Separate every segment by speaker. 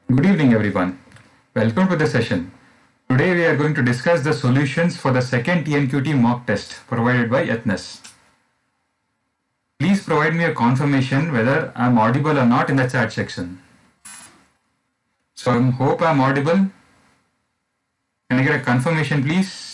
Speaker 1: Good evening, everyone. Welcome to the session. Today we are going to discuss the solutions for the second TNQT mock test provided by Ethnus. Please provide me a confirmation whether I am audible or not in the chat section. So I hope I am audible. Can I get a confirmation, please?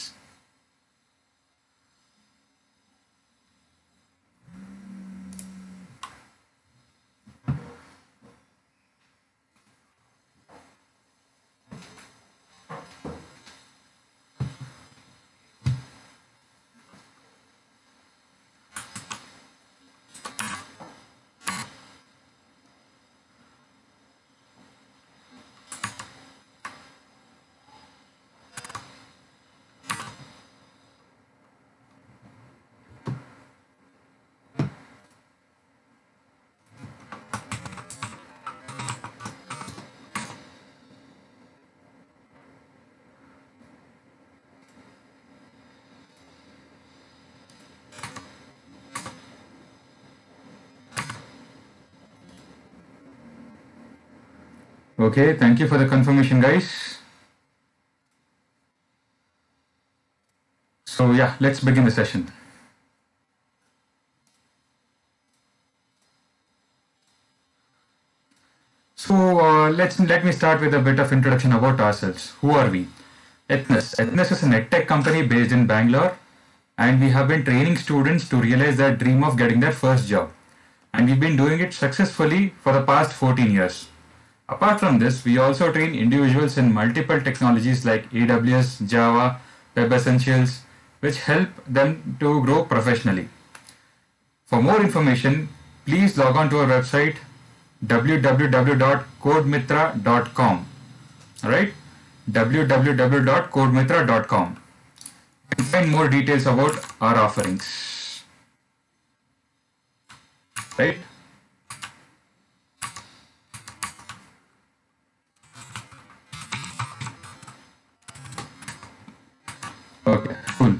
Speaker 1: Okay, thank you for the confirmation, guys. So yeah, let's begin the session. So let me start with a bit of introduction about ourselves. Who are we? Ethnus. Ethnus is an edtech company based in Bangalore, and we have been training students to realize their dream of getting their first job. And we've been doing it successfully for the past 14 years. Apart from this, we also train individuals in multiple technologies like AWS, Java, Web Essentials, which help them to grow professionally. For more information, please log on to our website www.codemithra.com. Alright, www.codemithra.com. You can find more details about our offerings. Right? Okay, cool.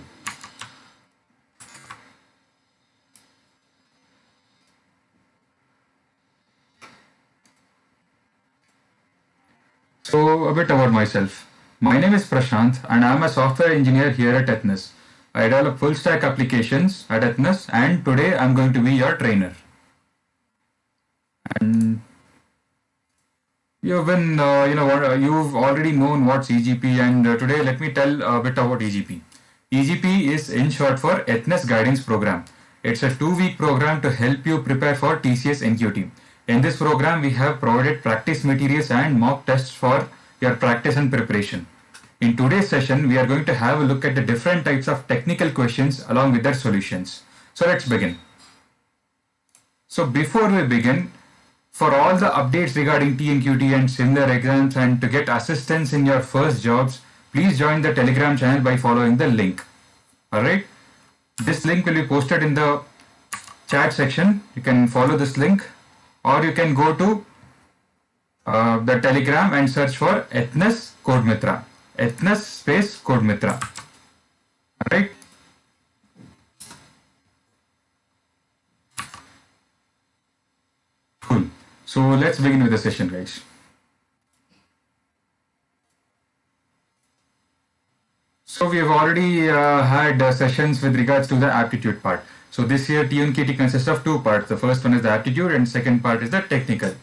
Speaker 1: So a bit about myself. My name is Prashant and I am a software engineer here at Ethnus. I develop full stack applications at Ethnus and today I am going to be your trainer. And you've been, you've already known what's EGP, and today let me tell a bit about EGP. EGP is in short for Ethnus Guidance Program. It's a 2-week program to help you prepare for TCS NQT. In this program, we have provided practice materials and mock tests for your practice and preparation. In today's session, we are going to have a look at the different types of technical questions along with their solutions. So let's begin. So before we begin, for all the updates regarding TNQT and similar exams and to get assistance in your first jobs, please join the Telegram channel by following the link. Alright, this link will be posted in the chat section. You can follow this link, or you can go to the Telegram and search for Ethnus Codemithra. Ethnus space Codemithra. Alright. Cool. So let's begin with the session, guys. So we have already had sessions with regards to the aptitude part. So this year TNQT consists of 2 parts. The first one is the aptitude and second part is the technical.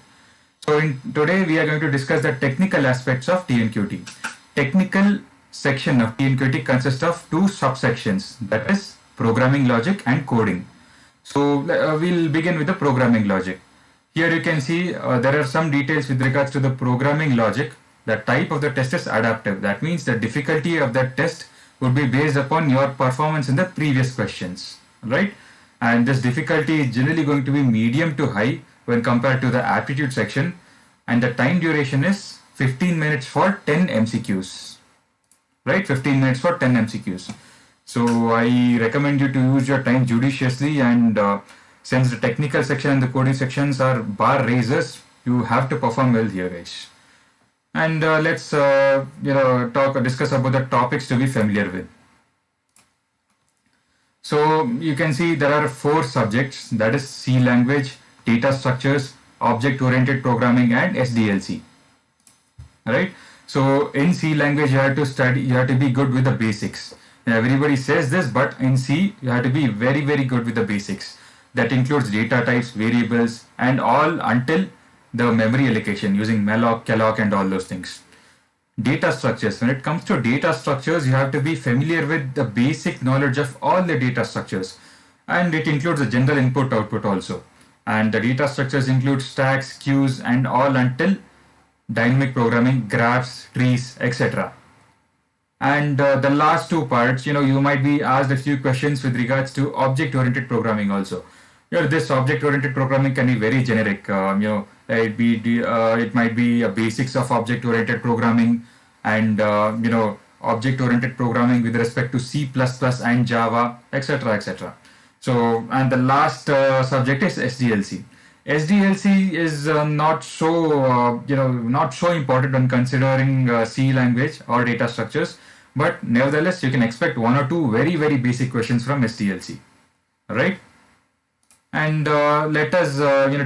Speaker 1: So today we are going to discuss the technical aspects of TNQT. Technical section of TNQT consists of 2 subsections, that is programming logic and coding. So we'll begin with the programming logic. Here you can see there are some details with regards to the programming logic. The type of the test is adaptive. That means the difficulty of that test would be based upon your performance in the previous questions, right? And this difficulty is generally going to be medium to high when compared to the aptitude section, and the time duration is 15 minutes for 10 MCQs, right? 15 minutes for 10 MCQs. So I recommend you to use your time judiciously, and since the technical section and the coding sections are bar raisers, you have to perform well here, guys. And let's discuss about the topics to be familiar with. So you can see there are 4 subjects, that is C language, data structures, object oriented programming and SDLC. right? So in C language, you have to be good with the basics. And everybody says this, but in C, you have to be very, very good with the basics. That includes data types, variables, and all until the memory allocation using malloc, calloc, and all those things. Data structures. When it comes to data structures, you have to be familiar with the basic knowledge of all the data structures. And it includes the general input output also. And the data structures include stacks, queues, and all until dynamic programming, graphs, trees, etc. And the last two parts, you might be asked a few questions with regards to object-oriented programming also. This object-oriented programming can be very generic. It might be a basics of object-oriented programming and object-oriented programming with respect to C++ and Java, etc., etc. So, and the last subject is SDLC. SDLC is not so important when considering C language or data structures, but nevertheless you can expect one or two very, very basic questions from SDLC, right? And let us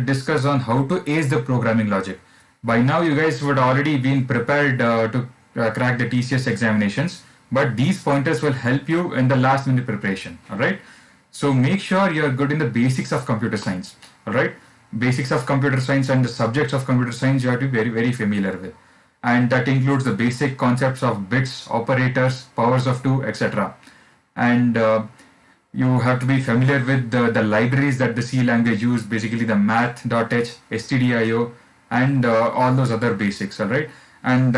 Speaker 1: discuss on how to ace the programming logic. By now you guys would already been prepared to crack the TCS examinations, but these pointers will help you in the last minute preparation, all right? So make sure you're good in the basics of computer science, all right? Basics of computer science and the subjects of computer science you have to be very, very familiar with. And that includes the basic concepts of bits, operators, powers of 2, etc. And you have to be familiar with the libraries that the C language use, basically the math.h, stdio, and all those other basics, all right? And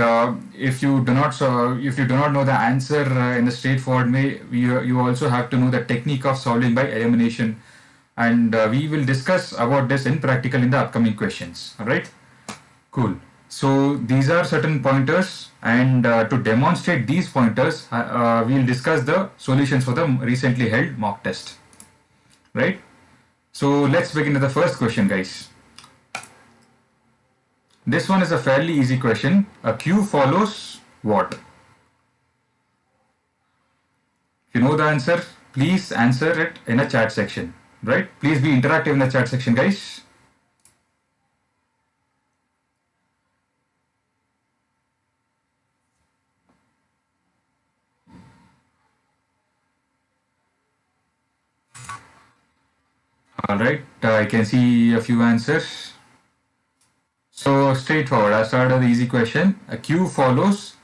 Speaker 1: if you do not know the answer in the straightforward way, you also have to know the technique of solving by elimination. And we will discuss about this in practical in the upcoming questions, all right? Cool. So these are certain pointers, and to demonstrate these pointers, we'll discuss the solutions for the recently held mock test, right? So let's begin with the first question, guys. This one is a fairly easy question. A queue follows what? If you know the answer, please answer it in a chat section, right? Please be interactive in the chat section, guys. All right, I can see a few answers. So straightforward, I started with the easy question. A queue follows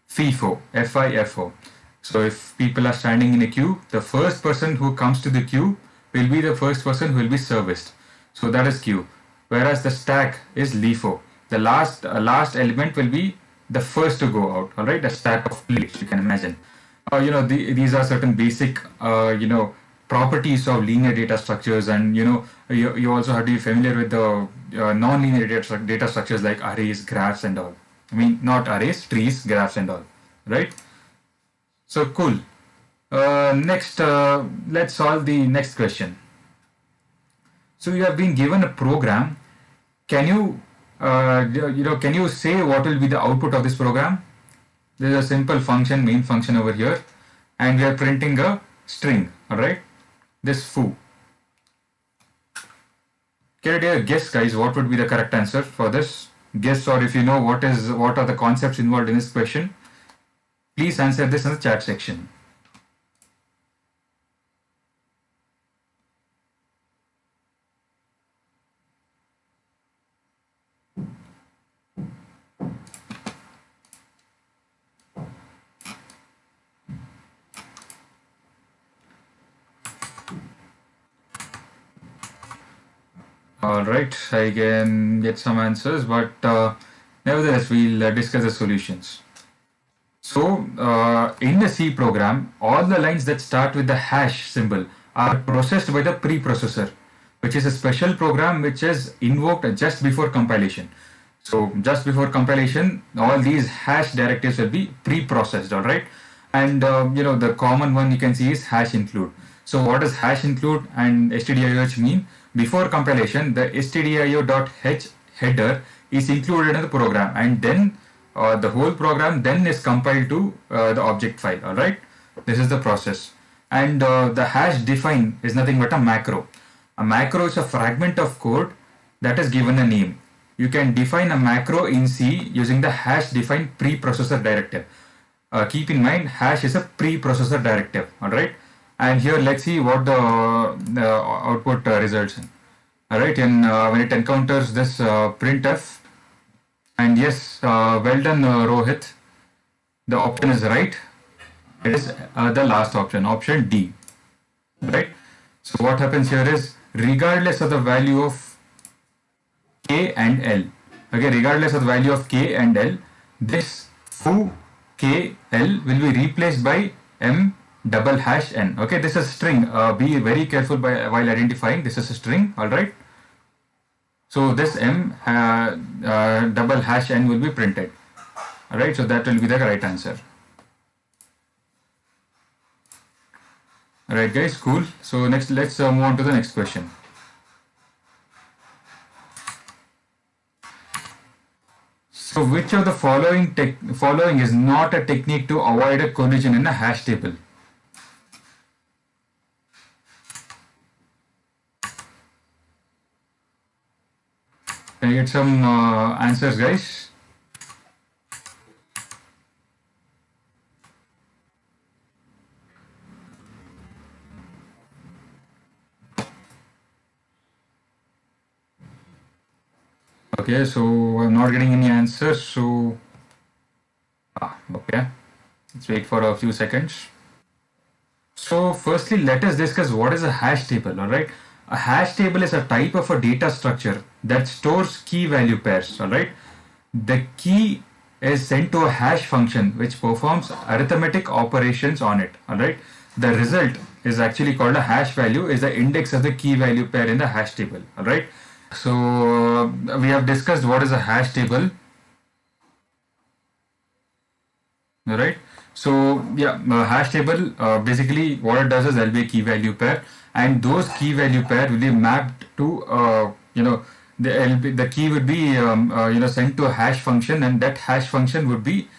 Speaker 1: FIFO, F-I-F-O. So if people are standing in a queue, the first person who comes to the queue will be the first person who will be serviced. So that is queue. Whereas the stack is LIFO. The last element will be the first to go out. All right, the stack of plates, you can imagine. These are certain basic, properties of linear data structures, and you also have to be familiar with the non-linear data structures like arrays, graphs, and all. I mean, not arrays, trees, graphs, and all, right? So cool. Next, let's solve the next question. So you have been given a program. Can you can you say what will be the output of this program? There is a simple function, main function over here, and we are printing a string, all right? This foo. Can you take a guess, guys, what would be the correct answer for this? Guess, or if you know what are the concepts involved in this question, please answer this in the chat section. All right, I can get some answers, but nevertheless, we'll discuss the solutions. So, in the C program, all the lines that start with the hash symbol are processed by the preprocessor, which is a special program which is invoked just before compilation. So, just before compilation, all these hash directives will be pre-processed, all right? And, the common one you can see is hash include. So, what does hash include and stdioh mean? Before compilation, the stdio.h header is included in the program, and then the whole program then is compiled to the object file, all right? This is the process. And the hash define is nothing but a macro. A macro is a fragment of code that is given a name. you can define a macro in C using the hash define preprocessor directive. Keep in mind, hash is a preprocessor directive, all right? And here let's see what the output results in. All right, and when it encounters this printf, and yes, well done, Rohit. The option is right. It is the last option, option D, right? So what happens here is, regardless of the value of K and L, okay, regardless of the value of K and L, this foo K L will be replaced by M double hash N. Okay, this is a string. Be very careful while identifying. This is a string, all right? So this M double hash N will be printed. All right, so that will be the right answer. All right, guys, cool. So next, let's move on to the next question. So which of the following is not a technique to avoid a collision in a hash table? Can I get some answers, guys? Okay, so I'm not getting any answers. So, okay, let's wait for a few seconds. So firstly, let us discuss what is a hash table, all right? A hash table is a type of a data structure that stores key value pairs, all right? The key is sent to a hash function which performs arithmetic operations on it, all right? The result is actually called a hash value, is the index of the key value pair in the hash table, all right? So we have discussed what is a hash table, all right? So yeah, hash table, basically what it does is there'll be a key value pair, and those key value pair will be mapped to, the key would be, sent to a hash function, and that hash function would be,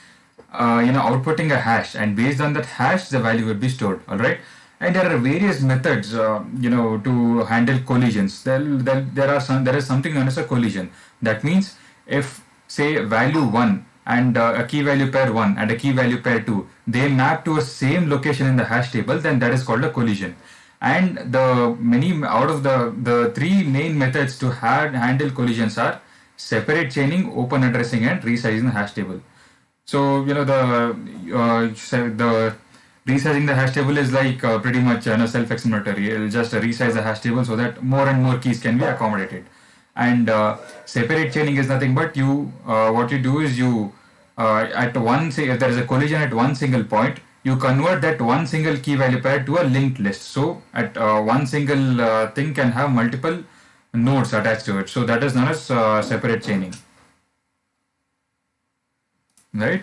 Speaker 1: outputting a hash, and based on that hash, the value would be stored, all right? And there are various methods, to handle collisions. There is something known as a collision. That means if, say, value 1 and a key value pair 1 and a key value pair 2, they map to a same location in the hash table, then that is called a collision. And out of the three main methods to handle collisions are separate chaining, open addressing, and resizing the hash table. So the resizing the hash table is like pretty much self-explanatory. It'll just resize the hash table so that more and more keys can be accommodated. And separate chaining is nothing but what you do is if there is a collision at one single point, you convert that one single key value pair to a linked list. So at one single thing can have multiple nodes attached to it. So that is known as separate chaining, right?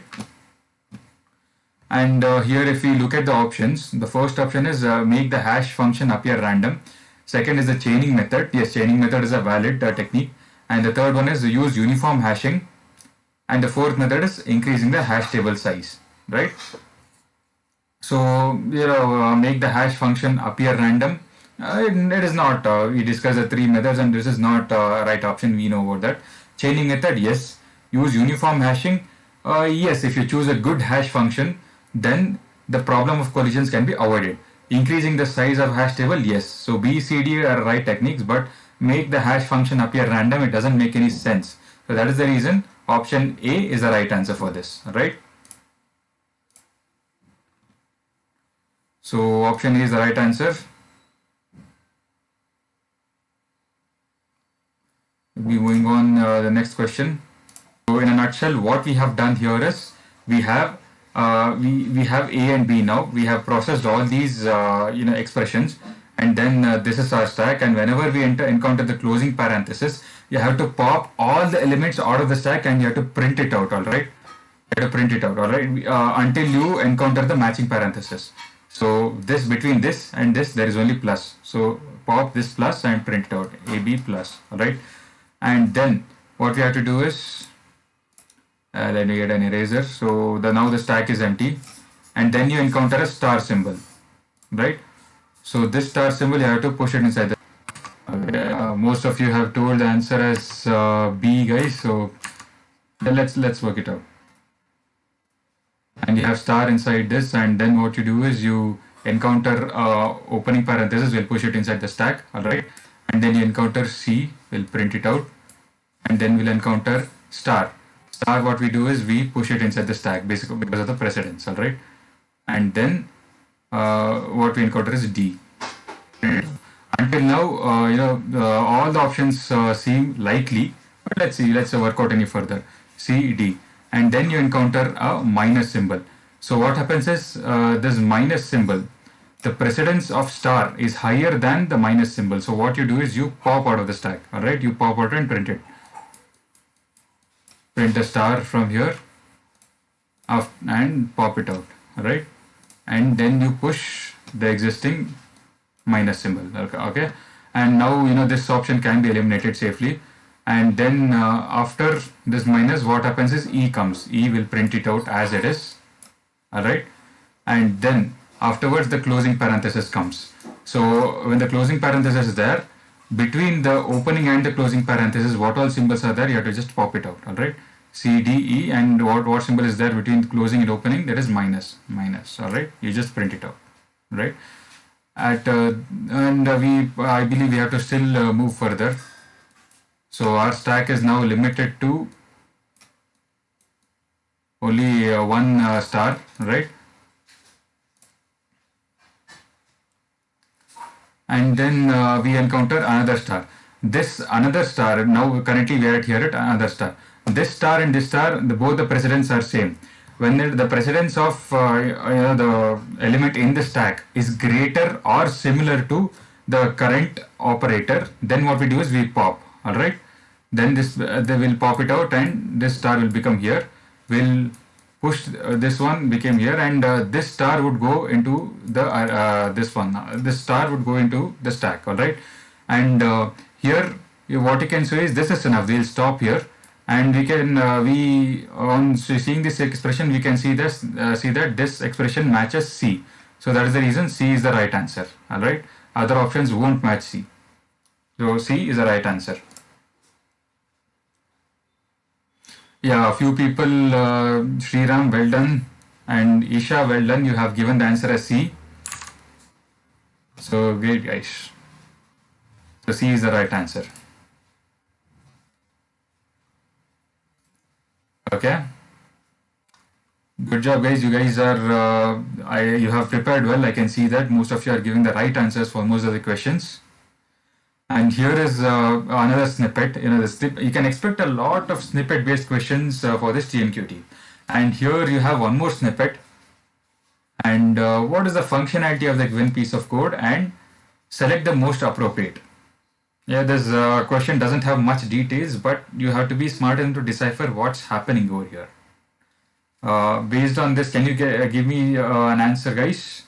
Speaker 1: And here if we look at the options, the first option is make the hash function appear random. Second is the chaining method. Yes, chaining method is a valid technique. And the third one is use uniform hashing. And the fourth method is increasing the hash table size, right? So, make the hash function appear random. It is not. We discussed the three methods, and this is not right option. We know about that. Chaining method, yes. Use uniform hashing. Yes, if you choose a good hash function, then the problem of collisions can be avoided. Increasing the size of hash table, yes. So B, C, D are right techniques, but make the hash function appear random, it doesn't make any sense. So that is the reason option A is the right answer for this, right? So option A is the right answer. We'll be moving on the next question. So in a nutshell, what we have done here is we have A and B now. We have processed all these expressions, and then this is our stack. And whenever we encounter the closing parenthesis, you have to pop all the elements out of the stack and you have to print it out. All right, you have to print it out. All right, until you encounter the matching parenthesis. So this, between this and this, there is only plus. So pop this plus and print it out, AB plus. All right, and then what we have to do is, let me get an eraser. So now the stack is empty, and then you encounter a star symbol, right? So this star symbol, you have to push it inside the most of you have told the answer as B, guys. So let's work it out. And you have star inside this, and then what you do is you encounter opening parenthesis, we'll push it inside the stack, all right? And then you encounter C, we'll print it out, and then we'll encounter star. Star, what we do is we push it inside the stack, basically because of the precedence, all right? And then what we encounter is D. Until now, all the options seem likely, but let's see, let's work out any further. C, D. And then you encounter a minus symbol. So what happens is this minus symbol, the precedence of star is higher than the minus symbol. So what you do is you pop out of the stack, all right? You pop out and print it. Print the star from here and pop it out, all right? And then you push the existing minus symbol, okay? And now, this option can be eliminated safely. And then after this minus, what happens is E comes. E will print it out as it is, all right? And then afterwards the closing parenthesis comes. So when the closing parenthesis is there, between the opening and the closing parenthesis, what all symbols are there, you have to just pop it out, all right? C, D, E, and what symbol is there between closing and opening? That is minus, all right? You just print it out, right? I believe we have to still move further. So our stack is now limited to only one star, right? And then we encounter another star. This another star, now currently we are here at another star. This star and this star, both the precedents are same. When the precedence of the element in the stack is greater or similar to the current operator, then what we do is we pop, all right? Then they will pop it out, and this star will become here. We'll push this one became here, and this star would go into the this one. This star would go into the stack, all right? And here, what you can say is this is enough. We'll stop here, and we can on seeing this expression, we can see this see that this expression matches C. So that is the reason C is the right answer, all right? Other options won't match C. So C is the right answer. Yeah, a few people, Sriram, well done, and Isha, well done. You have given the answer as C. So great, guys. So C is the right answer. Okay. Good job, guys. You guys are, you have prepared well. I can see that most of you are giving the right answers for most of the questions. And here is another snippet. You can expect a lot of snippet-based questions for this TNQT. And here you have one more snippet. And what is the functionality of the given piece of code? And select the most appropriate. Yeah, this question doesn't have much details, but you have to be smart enough to decipher what's happening over here. Based on this, can you give me an answer, guys?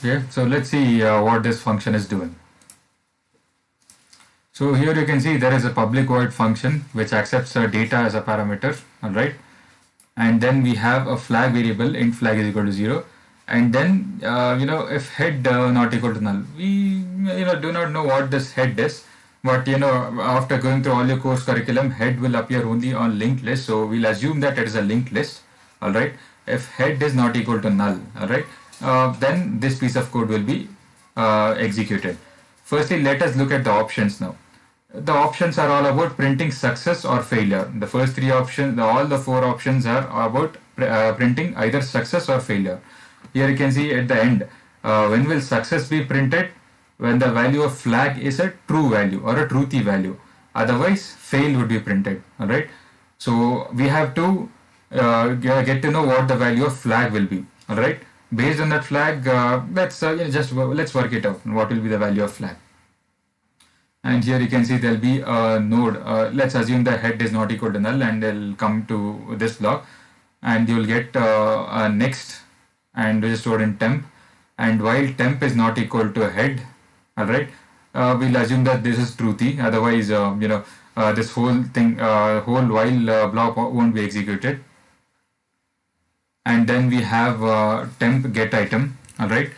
Speaker 1: Okay, so let's see what this function is doing. So here you can see there is a public void function which accepts data as a parameter, all right? And then we have a flag variable, int flag is equal to 0. And then, if head not equal to null, we, do not know what this head is. But, after going through all your course curriculum, head will appear only on linked list. So we'll assume that it is a linked list, all right? If head is not equal to null, all right? Then this piece of code will be executed. Firstly, let us look at the options now. The options are all about printing success or failure. The first three options, all the four options are about printing either success or failure. here you can see at the end, when will success be printed? When the value of flag is a true value or a truthy value. Otherwise, fail would be printed. All right. So we have to get to know what the value of flag will be. All right. Based on that flag, let's work it out. What will be the value of flag? And here you can see there'll be a node. Let's assume the head is not equal to null, and they'll come to this block, and you'll get a next, and which is stored in temp. And while temp is not equal to head, all right, we'll assume that this is truthy. Otherwise, this whole thing, whole while block won't be executed. And then we have temp get item. All right,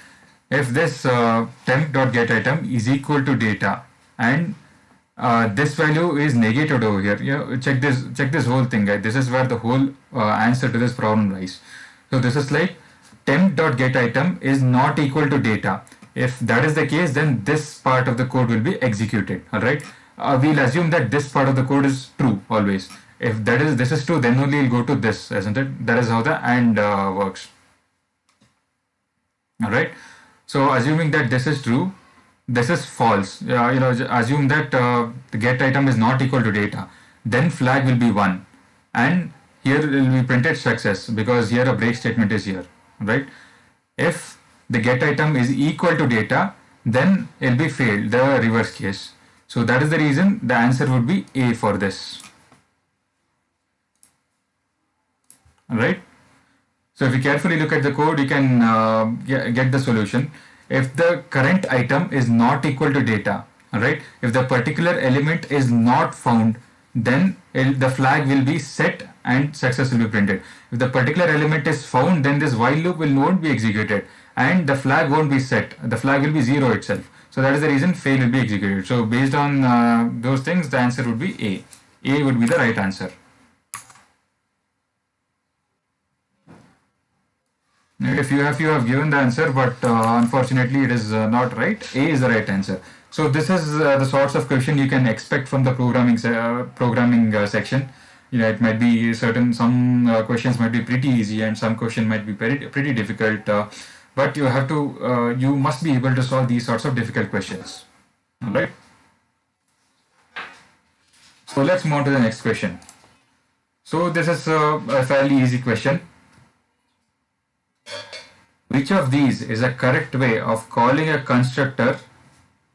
Speaker 1: if this temp dot get item is equal to data, and this value is negated over here. Check this whole thing, guys. This is where the whole answer to this problem lies. So this is like temp dot get item is not equal to data. If that is the case, then this part of the code will be executed. All right. We'll assume that this part of the code is true always. If this is true, then only we'll go to this, isn't it? That is how the AND works. All right. So assuming that this is true, this is false. Assume that the get item is not equal to data. Then flag will be 1, and here it will be printed success because here a break statement is here, right? If the get item is equal to data, then it will be failed, the reverse case. So that is the reason the answer would be A for this. All right. So if you carefully look at the code, you can get the solution. If the current item is not equal to data, all right, if the particular element is not found, then the flag will be set and success will be printed. If the particular element is found, then this while loop will not be executed and the flag won't be set. The flag will be 0 itself. So that is the reason fail will be executed. So based on those things, the answer would be A. A would be the right answer. If you have given the answer, but unfortunately it is not right. A is the right answer. So this is the sorts of question you can expect from the programming section. It might be some questions might be pretty easy and some question might be pretty difficult. But you must be able to solve these sorts of difficult questions. All right. So let's move on to the next question. So this is a fairly easy question. Which of these is a correct way of calling a constructor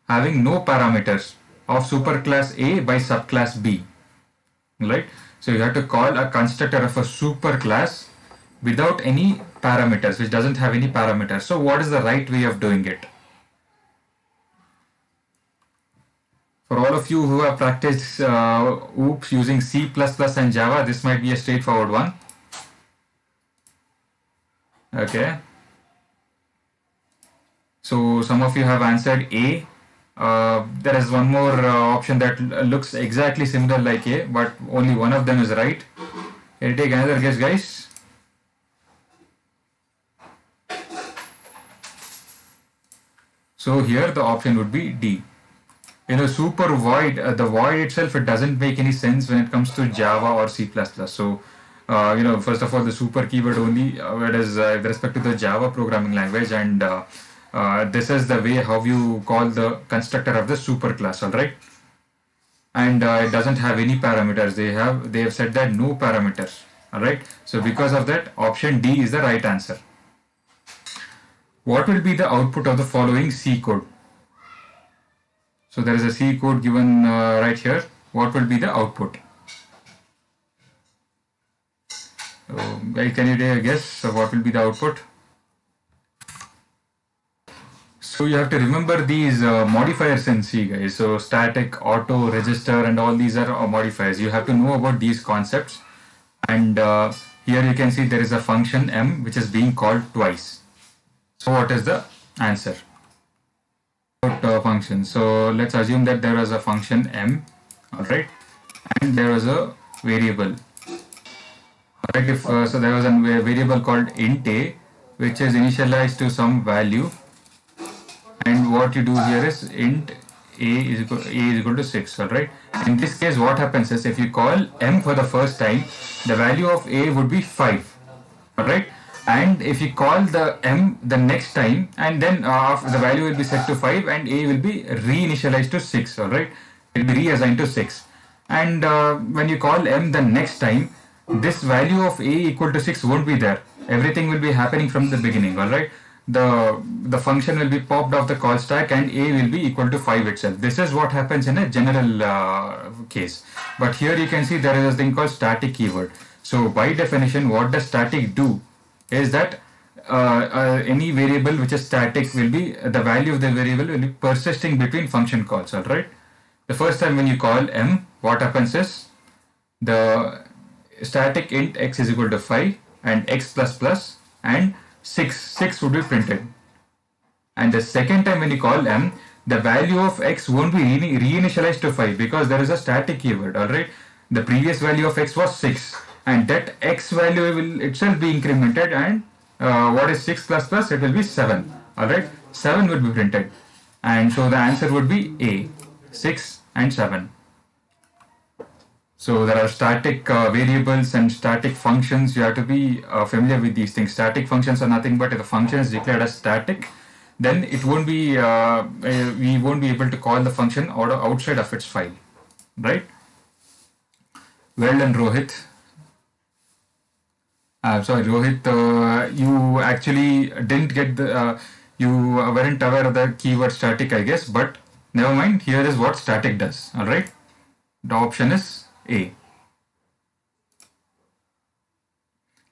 Speaker 1: having no parameters of superclass A by subclass B? Right? So you have to call a constructor of a superclass without any parameters, which doesn't have any parameters. So what is the right way of doing it? For all of you who have practiced OOPs using C++ and Java, this might be a straightforward one. Okay. So some of you have answered A. There is one more option that looks exactly similar like A, but only one of them is right. Can you take another guess, guys? So here the option would be D. Super void, the void itself, it doesn't make any sense when it comes to Java or C++. So, first of all, the super keyword only is with respect to the Java programming language, and this is the way how you call the constructor of the superclass, all right? And it doesn't have any parameters. They have said that no parameters, all right? So because of that, option D is the right answer. What will be the output of the following C code? So there is a C code given right here. What will be the output? Can you take a guess of what will be the output? So you have to remember these modifiers in C, guys. So static, auto, register, and all these are modifiers. You have to know about these concepts. And here you can see there is a function M which is being called twice. So what is the answer? Function. So let's assume that there was a function M, all right, and there was a variable. All right, so there was a variable called int A, which is initialized to some value. And what you do here is int A is equal to 6, all right. In this case, what happens is if you call M for the first time, the value of A would be 5, all right. And if you call the m the next time, and then the value will be set to 5 and a will be reinitialized to 6, all right? It will be reassigned to 6. And when you call m the next time, this value of a equal to 6 won't be there. Everything will be happening from the beginning, all right? The function will be popped off the call stack and a will be equal to 5 itself. This is what happens in a general case. But here you can see there is a thing called static keyword. So by definition, what does static do is that any variable which is static will be, the value of the variable will be persisting between function calls, all right? The first time when you call m, what happens is the static int x is equal to 5 and x plus plus and 6 would be printed. And the second time when you call m, the value of x won't be reinitialized to 5 because there is a static keyword, all right? The previous value of x was 6 and that x value will itself be incremented, and what is 6 plus plus? It will be 7, all right? 7 would be printed, and so the answer would be A, 6 and 7. So there are static variables and static functions. You have to be familiar with these things. Static functions are nothing but if the function is declared as static, then it won't be we won't be able to call the function outside of its file, right? Well done, Rohit. Sorry, Rohit, you actually didn't get the, you weren't aware of the keyword static, I guess, but never mind. Here is what static does, all right? The option is A.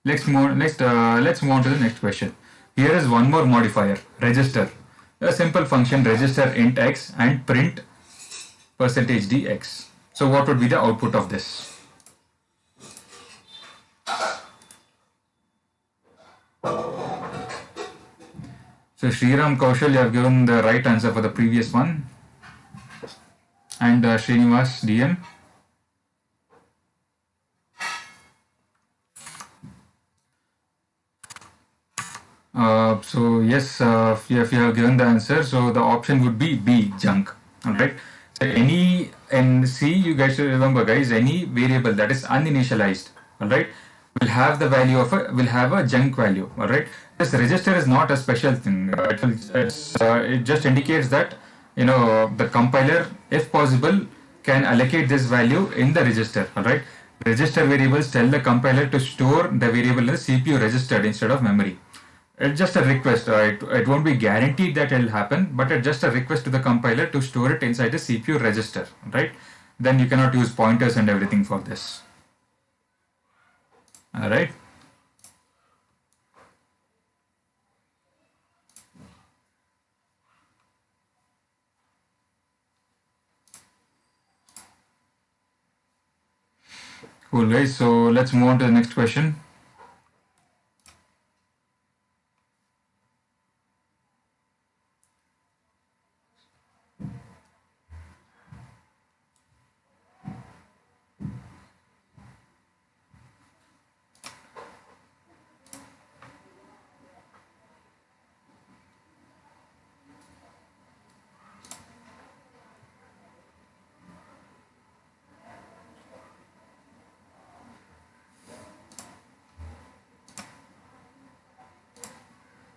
Speaker 1: Let's move on to the next question. Here is one more modifier, register. A simple function, register int x and print %dx. So what would be the output of this? So Sriram Kaushal, you have given the right answer for the previous one. And Srinivas DM. So yes, if you have given the answer, so the option would be B, junk. All right. So and see, you guys should remember, guys, any variable that is uninitialized, all right, will have the value of will have a junk value. All right. This register is not a special thing. It just indicates that the compiler, if possible, can allocate this value in the register. All right. Register variables tell the compiler to store the variable in the CPU registered instead of memory. It's just a request. It won't be guaranteed that it will happen, but it's just a request to the compiler to store it inside the CPU register, right? Then you cannot use pointers and everything for this. All right. Cool, guys. So let's move on to the next question.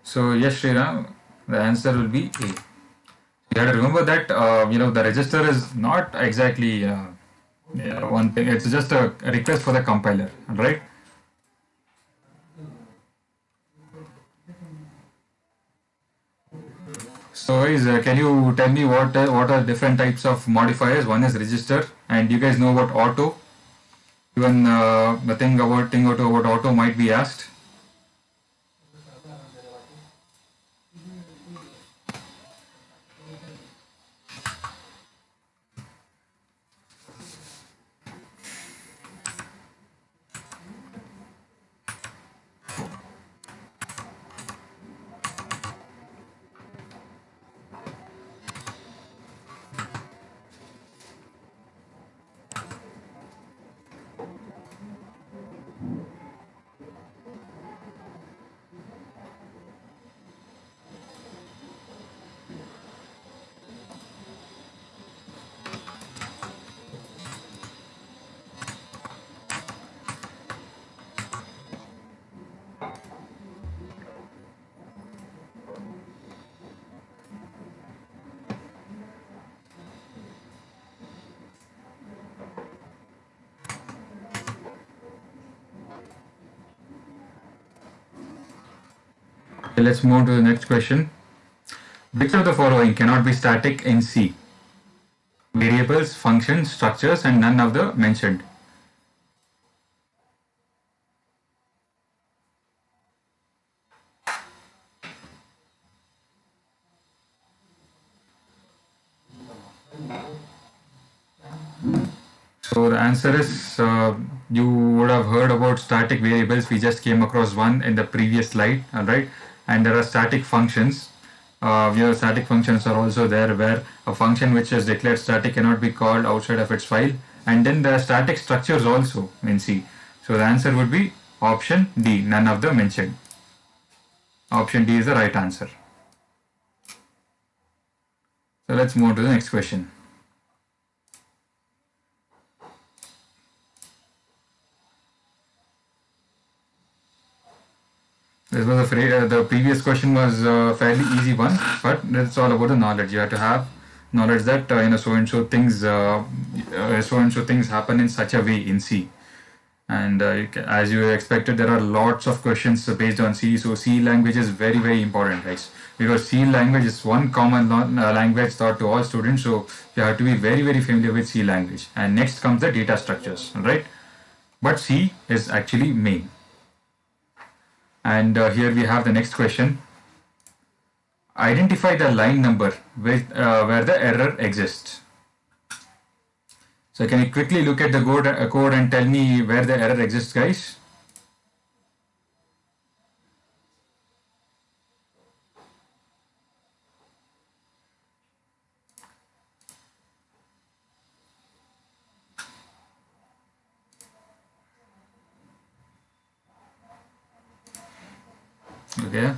Speaker 1: So yes, Sriram, the answer will be A. You have to remember that the register is not exactly one thing. It's just a request for the compiler, right? So guys, can you tell me what are different types of modifiers? One is register, and you guys know about auto. Even the thing about auto might be asked. Okay, let's move to the next question. Which of the following cannot be static in C? Variables, functions, structures, and none of the mentioned. So the answer is you would have heard about static variables. We just came across one in the previous slide, all right? And there are static functions. Your static functions are also there, where a function which is declared static cannot be called outside of its file. And then there are static structures also in C. So the answer would be option D, none of the mentioned. Option D is the right answer. So let's move to the next question. This was the previous question was a fairly easy one, but it's all about the knowledge. You have to have knowledge that so and so things happen in such a way in C. And as you expected, there are lots of questions based on C. So C language is very, very important, guys, because C language is one common language taught to all students. So you have to be very, very familiar with C language. And next comes the data structures, right? But C is actually main. And here we have the next question. Identify the line number with, where the error exists. So can you quickly look at the code and tell me where the error exists, guys? Okay.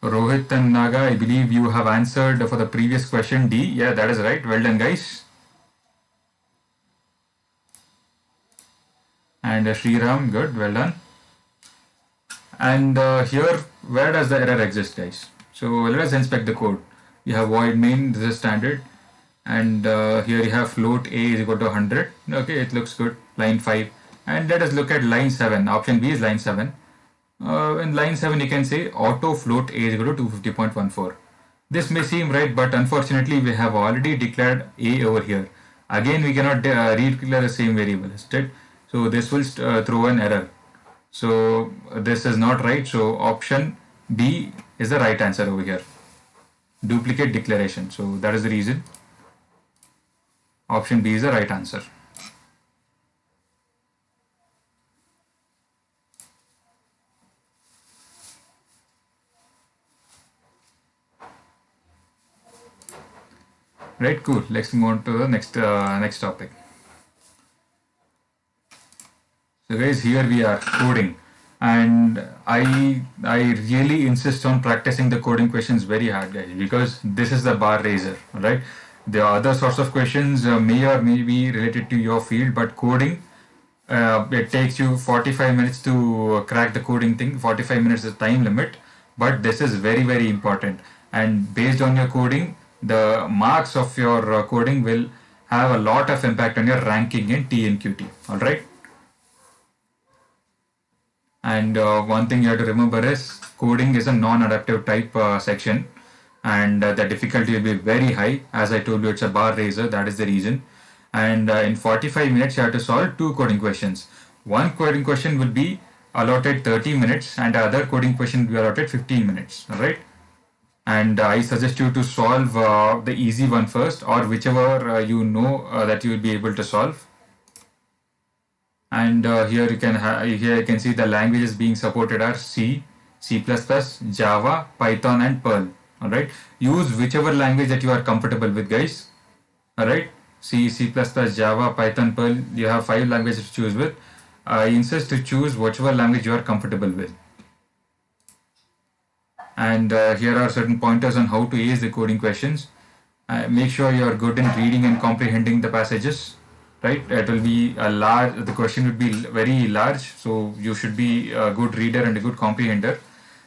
Speaker 1: Rohit and Naga, I believe you have answered for the previous question D. Yeah, that is right. Well done, guys. And Sriram, good, well done. And here, where does the error exist, guys? So let us inspect the code. You have void main, this is standard. And here you have float a is equal to 100. Okay, it looks good. Line 5. And let us look at line 7. Option B is line 7. In line 7, you can say auto float a is equal to 250.14. This may seem right, but unfortunately, we have already declared a over here. Again, we cannot redeclare the same variable, instead. So this will throw an error. So this is not right. So option B is the right answer over here. Duplicate declaration. So that is the reason. Option B is the right answer. Right, cool. Let's move on to the next topic. So guys, here we are coding, and I really insist on practicing the coding questions very hard, guys, because this is the bar raiser, right? The other sorts of questions may or may be related to your field, but coding, it takes you 45 minutes to crack the coding thing. 45 minutes is the time limit, but this is very, very important. And based on your coding, the marks of your coding will have a lot of impact on your ranking in TNQT. All right. And one thing you have to remember is coding is a non-adaptive type section, and the difficulty will be very high. As I told you, it's a bar raiser. That is the reason. And in 45 minutes, you have to solve 2 coding questions. One coding question will be allotted 30 minutes, and the other coding question will be allotted 15 minutes. All right. And I suggest you to solve the easy one first, or whichever you know that you will be able to solve. And here you can see the languages being supported are C, C++, Java, Python, and Perl. All right. Use whichever language that you are comfortable with, guys. All right. C, C++, Java, Python, Perl. You have 5 languages to choose with. I insist to choose whichever language you are comfortable with. And here are certain pointers on how to ace the coding questions. Make sure you are good in reading and comprehending the passages. Right, it will be the question would be very large, so you should be a good reader and a good comprehender,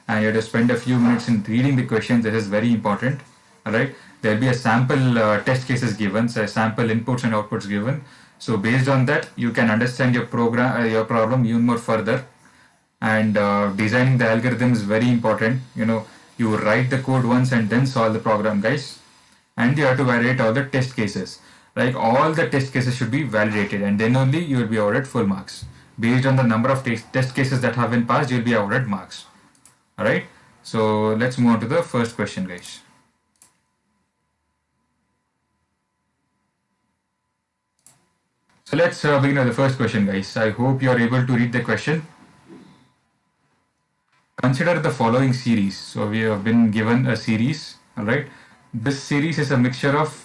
Speaker 1: and you have to spend a few minutes in reading the questions. This is very important. All right, there will be a sample test cases given, so sample inputs and outputs given. So based on that, you can understand your problem even more further, and designing the algorithm is very important. You write the code once and then solve the program, guys, and you have to validate all the test cases. Like all the test cases should be validated, and then only you will be awarded full marks. Based on the number of test cases that have been passed, you will be awarded marks. Alright, so let's move on to the first question, guys. So let's begin with the first question, guys. I hope you are able to read the question. Consider the following series. So we have been given a series, alright. This series is a mixture of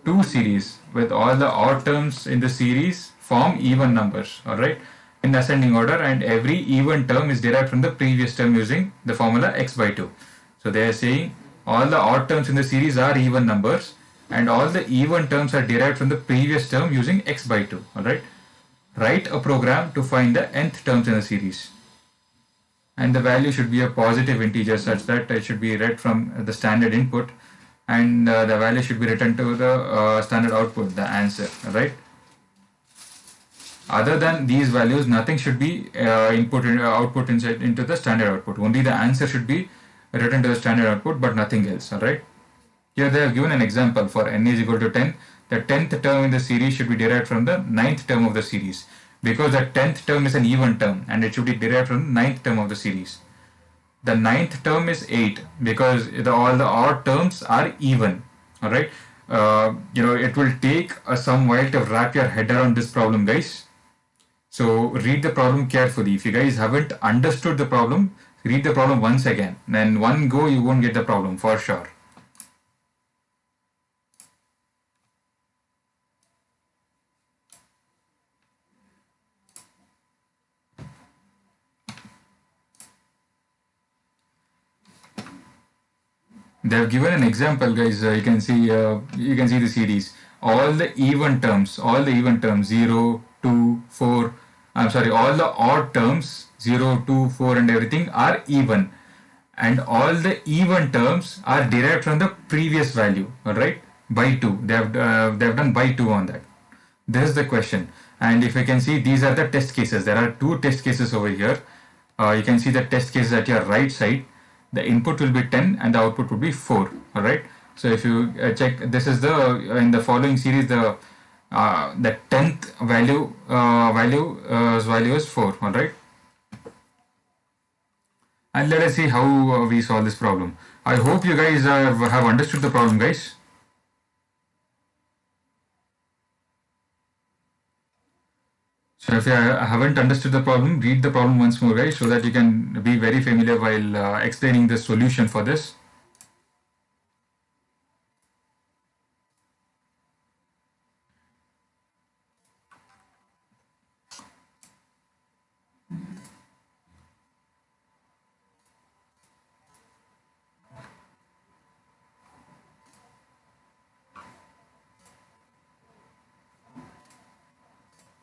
Speaker 1: two series with all the odd terms in the series form even numbers, alright, in ascending order, and every even term is derived from the previous term using the formula x by 2. So they are saying all the odd terms in the series are even numbers and all the even terms are derived from the previous term using x by 2, alright. Write a program to find the nth terms in the series. And the value should be a positive integer such that it should be read from the standard input, and the value should be written to the standard output, the answer, right? Other than these values, nothing should be output into the standard output. Only the answer should be written to the standard output, but nothing else, alright? Here they have given an example for n is equal to 10. The 10th term in the series should be derived from the 9th term of the series, because the 10th term is an even term and it should be derived from the 9th term of the series. The 9th term is 8 because all the odd terms are even, alright. It will take some while to wrap your head around this problem, guys. So read the problem carefully. If you guys haven't understood the problem, read the problem once again. Then one go you won't get the problem for sure. They have given an example, guys. You can see the series. All the even terms 0, 2, 4. I'm sorry. All the odd terms 0, 2, 4, and everything are even, and all the even terms are derived from the previous value. All right, by 2. They have done by 2 on that. This is the question, and if you can see, these are the test cases. There are 2 test cases over here. You can see the test cases at your right side. The input will be 10 and the output will be 4. All right. So if you check, this is in the following series, the 10th value is 4. All right. And let us see how we solve this problem. I hope you guys have understood the problem, guys. So if you haven't understood the problem, read the problem once more, guys, so that you can be very familiar while explaining the solution for this.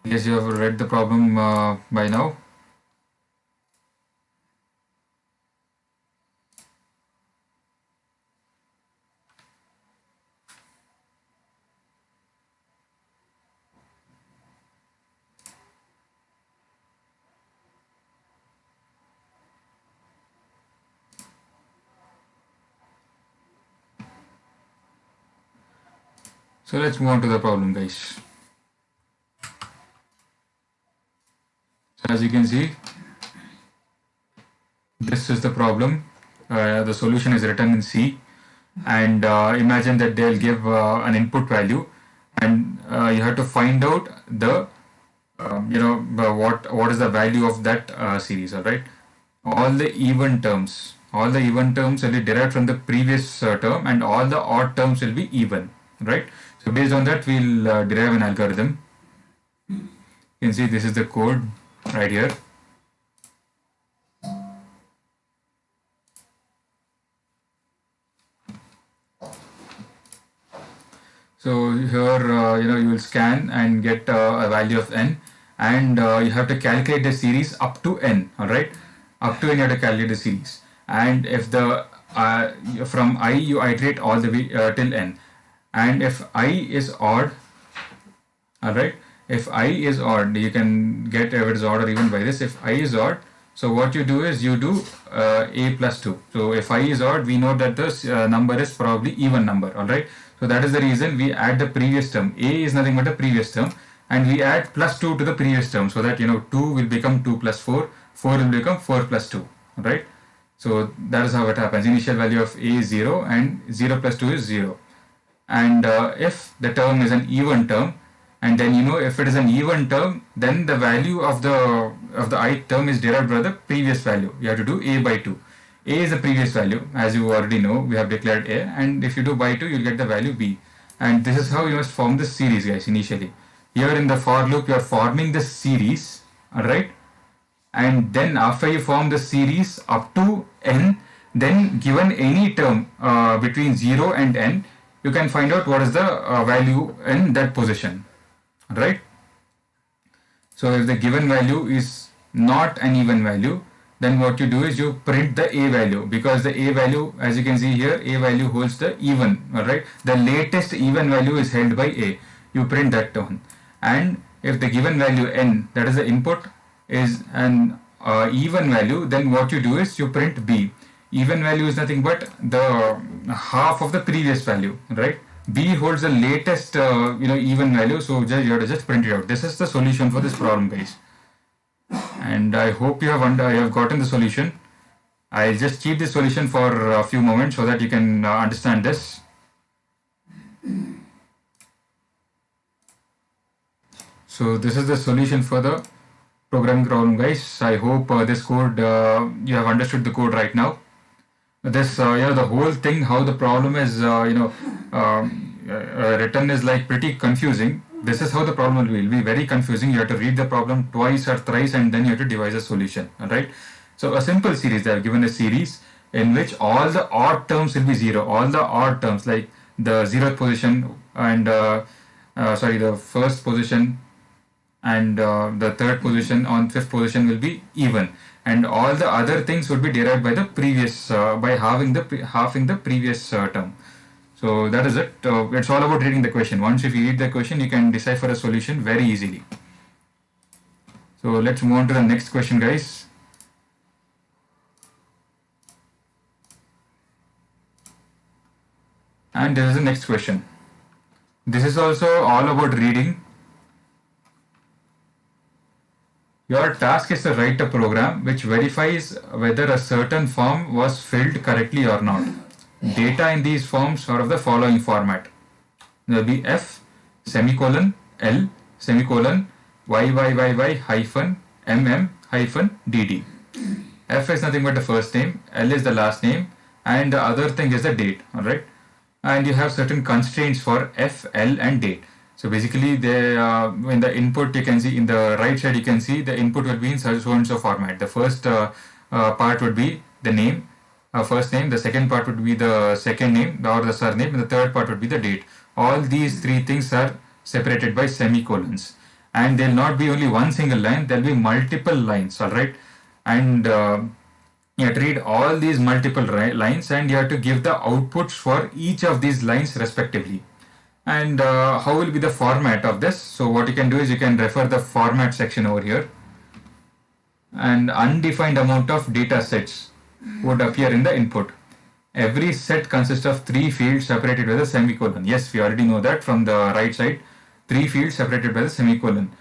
Speaker 1: Yes, you have read the problem by now. So let's move on to the problem, guys. So as you can see, this is the problem. The solution is written in C, and imagine that they'll give an input value, and you have to find out the what is the value of that series. All right, all the even terms will be derived from the previous term, and all the odd terms will be even, right? So based on that, we'll derive an algorithm. You can see this is the code right here. So here, you will scan and get a value of n, and you have to calculate the series up to n. All right, up to n you have to calculate the series, and if the from I you iterate all the way till n, and if I is odd, all right, if I is odd, you can get if it is odd or even by this. If I is odd, So what you do is you do a plus 2. So if I is odd, we know that this number is probably even number, alright. So that is the reason we add the previous term. A is nothing but the previous term, and we add plus 2 to the previous term, so that 2 will become 2 plus 4, 4 will become 4 plus 2, alright. So that is how it happens. Initial value of A is 0 and 0 plus 2 is 0. And if the term is an even term, and then if it is an even term, then the value of the ith term is derived by the previous value. You have to do a by 2. A is the previous value, as you already know, we have declared a, and if you do by 2, you'll get the value b. And this is how you must form this series, guys, initially. Here in the for loop, you are forming this series, alright? And then after you form the series up to n, then given any term between 0 and n, you can find out what is the value in that position, right? So if the given value is not an even value, then what you do is you print the a value, because the a value, as you can see here, a value holds the even, alright? The latest even value is held by a. You print that term. And if the given value n, that is the input, is an even value, then what you do is you print b. Even value is nothing but the half of the previous value, right? B holds the latest even value, so you have to just print it out. This is the solution for this problem, guys. And I hope you have gotten the solution. I'll just keep the solution for a few moments so that you can understand this. So this is the solution for the programming problem, guys. I hope this code, you have understood the code right now. This the whole thing, how the problem is written is like pretty confusing. This is how the problem will be very confusing. You have to read the problem twice or thrice, and then you have to devise a solution, alright? So a simple series, they have given a series in which all the odd terms will be 0. All the odd terms, like the 0th position and the first position and the third position on 5th position will be even, and all the other things would be derived by the previous by halving the previous term. So that is it. It's all about reading the question. Once if you read the question, you can decipher a solution very easily. So let's move on to the next question, guys. And this is the next question. This is also all about reading. Your task is to write a program which verifies whether a certain form was filled correctly or not. Data in these forms are of the following format. There will be F, semicolon, L, semicolon, YYYY hyphen, MM hyphen, DD. F is nothing but the first name, L is the last name, and the other thing is the date, alright? And you have certain constraints for F, L and date. So basically, in the input, you can see in the right side, you can see the input will be in so and so format. The first part would be the name, first name. The second part would be the second name or the surname, and the third part would be the date. All these three things are separated by semicolons, and there will not be only one single line. There will be multiple lines. All right, and you have to read all these multiple lines, and you have to give the outputs for each of these lines respectively. And how will be the format of this? So what you can do is you can refer the format section over here. And undefined amount of data sets would appear in the input. Every set consists of 3 fields separated by the semicolon. Yes, we already know that from the right side. 3 fields separated by the semicolon.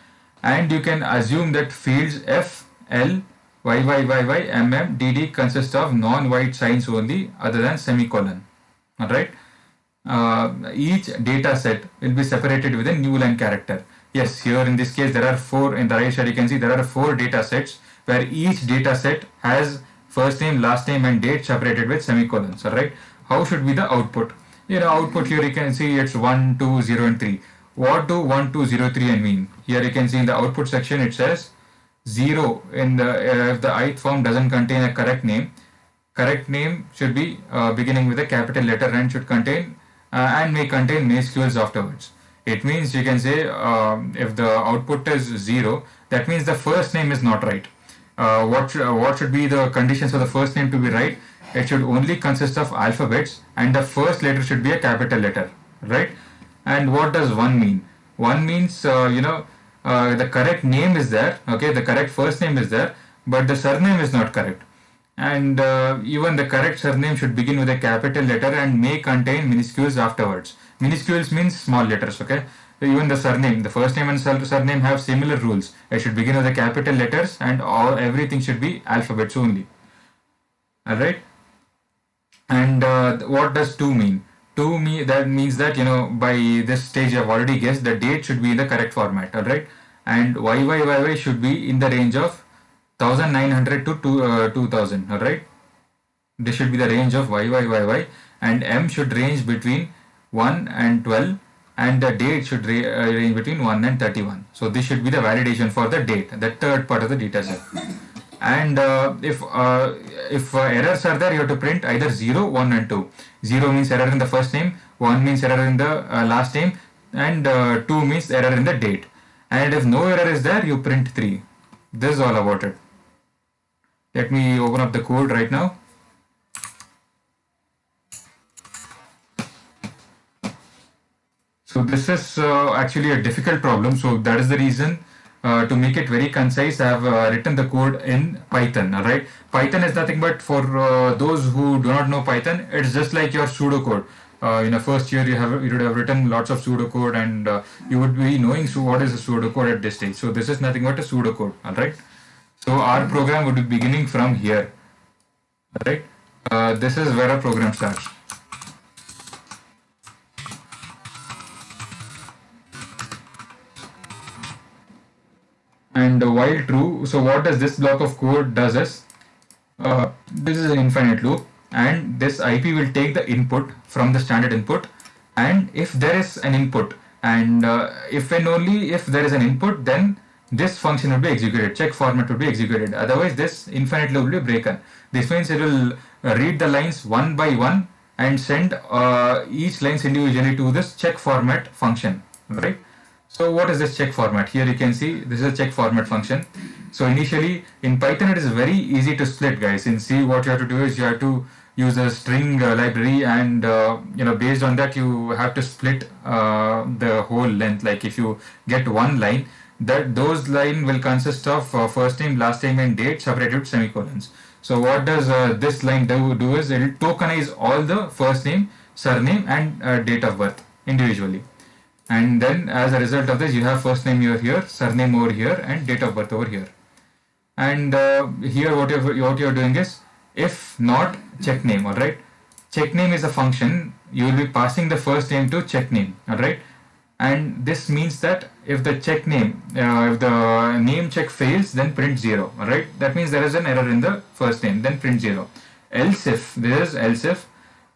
Speaker 1: And you can assume that fields F, L, YYYY, MM, DD consist of non-white signs only other than semicolon. Alright. Each data set will be separated with a new line character. Yes, here in this case there are 4, in the right side you can see there are 4 data sets where each data set has first name, last name and date separated with semicolons. Alright, how should be the output? Output here you can see it's 1, 2, 0 and 3. What do 1, 2, 0, 3 and mean? Here you can see in the output section it says 0 in the if the ith form doesn't contain a correct name. Correct name should be beginning with a capital letter and should contain and may contain minuscules afterwards. It means you can say if the output is 0, that means the first name is not right. What should be the conditions for the first name to be right? It should only consist of alphabets and the first letter should be a capital letter, right? And what does 1 mean? 1 means the correct name is there, okay, the correct first name is there, but the surname is not correct. And even the correct surname should begin with a capital letter and may contain minuscules afterwards. Minuscules means small letters, okay? Even the surname, the first name and surname have similar rules. It should begin with the capital letters and everything should be alphabets only. Alright? And what does to mean? That means that, by this stage I've already guessed the date should be in the correct format, alright? And YYYY should be in the range of 1900 to 2000, alright? This should be the range of YYYY, and M should range between 1 and 12, and the date should range between 1 and 31. So this should be the validation for the date, the third part of the data set. And if errors are there, you have to print either 0, 1 and 2. 0 means error in the first name, 1 means error in the last name, and 2 means error in the date. And if no error is there, you print 3. This is all about it. Let me open up the code right now. So this is actually a difficult problem. So that is the reason to make it very concise, I have written the code in Python. Alright, Python is nothing but, for those who do not know Python, it's just like your pseudocode. In the first year you would have written lots of pseudocode, and you would be knowing what is a pseudocode at this stage. So this is nothing but a pseudocode. Alright, so our program would be beginning from here. Alright, this is where our program starts. And while true, so what does this block of code does is, this is an infinite loop, and this IP will take the input from the standard input, and if there is an input, and if and only if there is an input, then this function will be executed, check format will be executed. Otherwise this infinite loop will be broken. This means it will read the lines one by one and send each lines individually to this check format function, right? So what is this check format? Here you can see this is a check format function. So initially in Python it is very easy to split, guys. In C what you have to do is you have to use a string library, and based on that you have to split the whole length. Like if you get one line, those line will consist of first name, last name and date separated with semicolons. So what does this line do is it will tokenize all the first name, surname and date of birth individually. And then as a result of this you have first name over here, surname over here and date of birth over here. And here what you're doing is if not check name, alright. Check name is a function, you will be passing the first name to check name, alright. And this means that if the check name, if the name check fails, then print 0, alright. That means there is an error in the first name, then print 0. Else if, this is else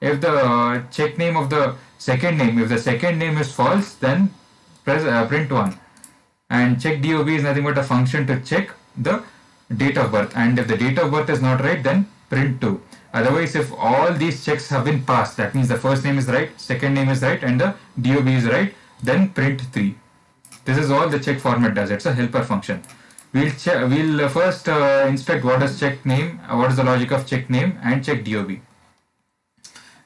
Speaker 1: if the check name of the second name, if the second name is false, then print 1. And check DOB is nothing but a function to check the date of birth, and if the date of birth is not right, then print 2. Otherwise, if all these checks have been passed, that means the first name is right, second name is right and the DOB is right, then print 3. This is all the check format does. It's a helper function. We'll first inspect what is check name, what is the logic of check name and check DOB.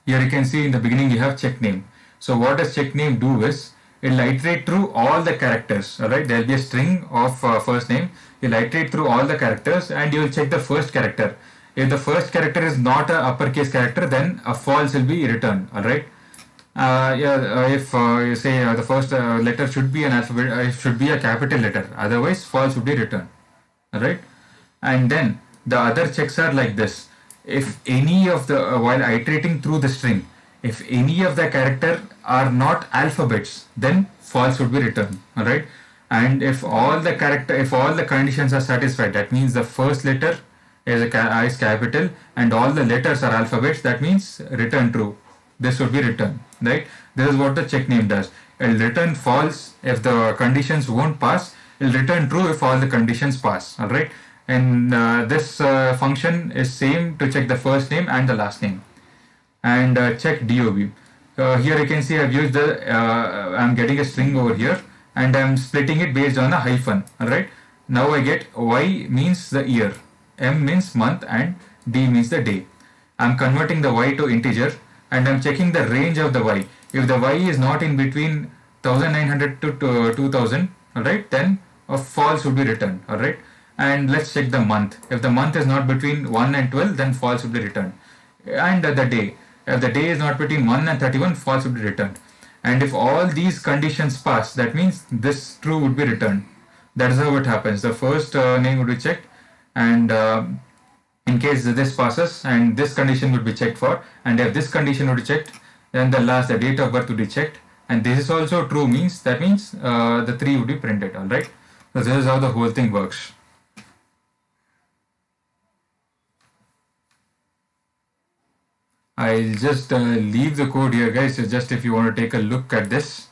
Speaker 1: Here you can see in the beginning you have check name. So what does check name do is, it will iterate through all the characters, alright. There will be a string of first name, you will iterate through all the characters and you will check the first character. If the first character is not a uppercase character, then a false will be returned, alright. If you say the first letter should be an alphabet, it should be a capital letter, otherwise false would be returned, alright. And then the other checks are like this. If any of the, while iterating through the string, if any of the character are not alphabets, then false would be returned, alright. And if all the conditions are satisfied, that means the first letter is capital and all the letters are alphabets, that means return true. This would be returned, right? This is what the check name does. It will return false if the conditions won't pass. It will return true if all the conditions pass, alright. And this function is same to check the first name and the last name. And check DOB. Here you can see I've used I'm getting a string over here and I'm splitting it based on a hyphen, alright. Now I get Y means the year, M means month and D means the day. I'm converting the Y to integer and I'm checking the range of the Y. If the Y is not in between 1900 to 2000, alright, then a false would be returned, alright. and let's check the month. If the month is not between 1 and 12, then false will be returned. And the day. If the day is not between 1 and 31, false will be returned. And if all these conditions pass, that means this true would be returned. That is how it happens. The first name would be checked, and in case this passes, and this condition would be checked for, and if this condition would be checked, then the date of birth would be checked, and this is also true, means that means the 3 would be printed. All right. So this is how the whole thing works. I'll just leave the code here, guys, just if you want to take a look at this.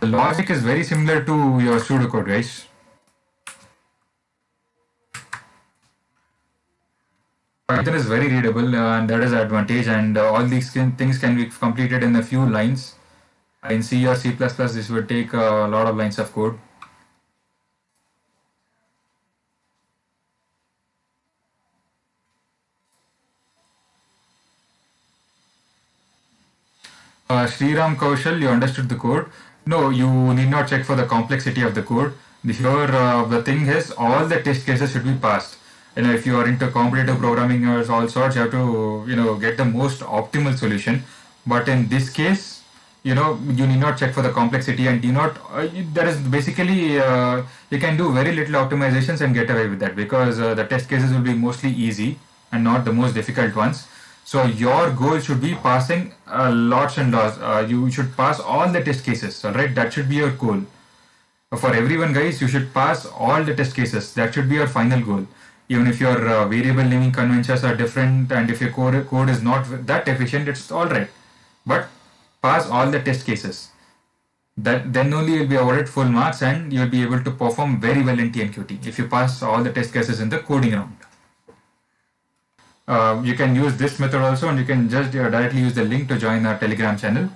Speaker 1: The logic is very similar to your pseudocode, guys. Python is very readable, and that is the advantage, and all these things can be completed in a few lines. In C or C++, this would take a lot of lines of code. Sriram Kaushal, you understood the code. No, you need not check for the complexity of the code. Here, the thing is, all the test cases should be passed. If you are into competitive programming or all sorts, you have to, get the most optimal solution. But in this case, you need not check for the complexity, and there is basically, you can do very little optimizations and get away with that, because the test cases will be mostly easy and not the most difficult ones. So your goal should be passing lots and lots. You should pass all the test cases. All right, that should be your goal. For everyone, guys, you should pass all the test cases. That should be your final goal. Even if your variable naming conventions are different, and if your code is not that efficient, it's all right. But pass all the test cases. Then only you'll be awarded full marks, and you'll be able to perform very well in TNQT if you pass all the test cases in the coding round. You can use this method also, and you can just directly use the link to join our Telegram channel.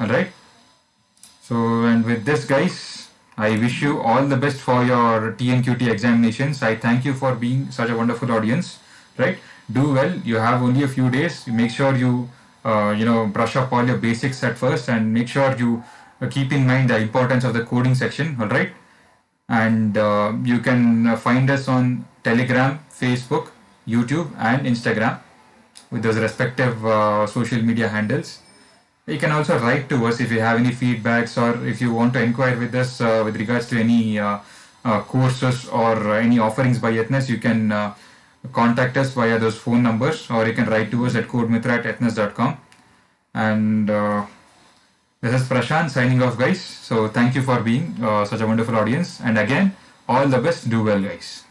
Speaker 1: Alright. So, and with this, guys, I wish you all the best for your TNQT examinations. I thank you for being such a wonderful audience. Right? Do well. You have only a few days. Make sure you brush up all your basics at first, and make sure you keep in mind the importance of the coding section. Alright. And you can find us on Telegram, Facebook, YouTube and Instagram with those respective social media handles. You can also write to us if you have any feedbacks, or if you want to inquire with us with regards to any courses or any offerings by Ethnus. You can contact us via those phone numbers, or you can write to us at codemithra@ethnus.com. And this is Prashant signing off, guys. So thank you for being such a wonderful audience, and again, all the best. Do well, guys.